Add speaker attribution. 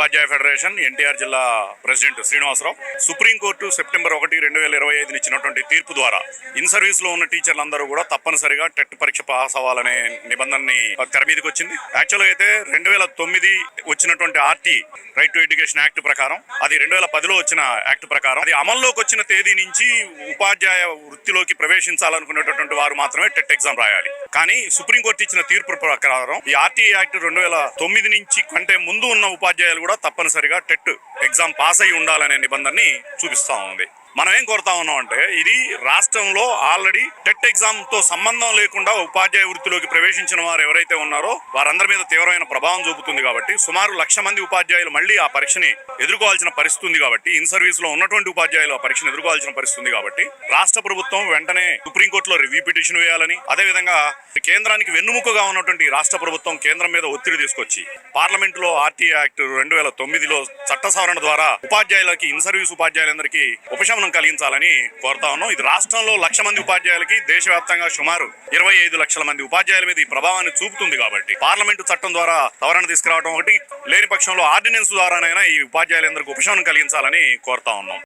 Speaker 1: ఉపాధ్యాయ federation NTR జిల్లా president Srinivasarao. Supreme court September 1, 2025 ఇచ్చినటువంటి తీర్పు ద్వారా ఇన్ సర్వీస్ లో ఉన్న టీచర్లందరూ కూడా తప్పనిసరిగా టెట్ పరీక్ష పాస్ అవ్వాలనే నిబంధనని తెర మీదకి వచ్చింది. యాక్చువల్గా అయితే 2009 వచ్చినటువంటి RT right to education act ప్రకారం, అది 2010లో వచ్చిన యాక్ట్ ప్రకారం, అది అమల్లోకి వచ్చిన తేదీ నుంచి ఉపాధ్యాయ వృత్తిలోకి ప్రవేశించాలనుకునేటటువంటి వారు మాత్రమే టెట్ ఎగ్జామ్ రాయాలి. కానీ సుప్రీంకోర్టు ఇచ్చిన తీర్పు ప్రకారం ఈ ఆర్టీ యాక్ట్ 2009 నుంచి కంటే ముందు ఉన్న ఉపాధ్యాయులు కూడా తప్పనిసరిగా టెట్ ఎగ్జామ్ పాస్ అయి ఉండాలనే నిబంధనని చూపిస్తా ఉంది. మనం ఏం కోరుతా ఉన్నాం అంటే, ఇది రాష్ట్రంలో ఆల్రెడీ టెట్ ఎగ్జామ్ తో సంబంధం లేకుండా ఉపాధ్యాయ వృత్తిలోకి ప్రవేశించిన వారు ఎవరైతే ఉన్నారో వారందరి మీద తీవ్రమైన ప్రభావం చూపుతుంది. కాబట్టి సుమారు 1,00,000 మంది ఉపాధ్యాయులు మళ్ళీ ఆ పరీక్షని ఎదుర్కోవాల్సిన పరిస్థితి ఉంది. కాబట్టి ఇన్ సర్వీస్ లో ఉన్నటువంటి ఉపాధ్యాయులు ఆ పరీక్షను ఎదుర్కోవాల్సిన పరిస్థితి ఉంది. కాబట్టి రాష్ట్ర ప్రభుత్వం వెంటనే సుప్రీంకోర్టులో రివ్యూ పిటిషన్ వేయాలని, అదేవిధంగా కేంద్రానికి వెన్నుముకగా ఉన్నటువంటి రాష్ట్ర ప్రభుత్వం కేంద్రం మీద ఒత్తిడి తీసుకొచ్చి పార్లమెంట్ లో ఆర్టీ యాక్ట్ 2009లో చట్ట సవరణ ద్వారా ఉపాధ్యాయులకి, ఇన్ సర్వీస్ ఉపాధ్యాయులందరికీ ఉపశమనం కలిగించాలని కోరుతా ఉన్నాం. ఇది రాష్ట్రంలో 1,00,000 మంది ఉపాధ్యాయులకి, దేశవ్యాప్తంగా సుమారు 25 లక్షల మంది ఉపాధ్యాయుల మీద ఈ ప్రభావాన్ని చూపుతుంది. కాబట్టి పార్లమెంటు చట్టం ద్వారా సవరణ తీసుకురావడం ఒకటి, లేని పక్షంలో ఆర్డినెన్స్ ద్వారానైనా ఈ ఉపాధ్యాయులందరికీ ఉపశమనం కలిగించాలని కోరుతా ఉన్నాం.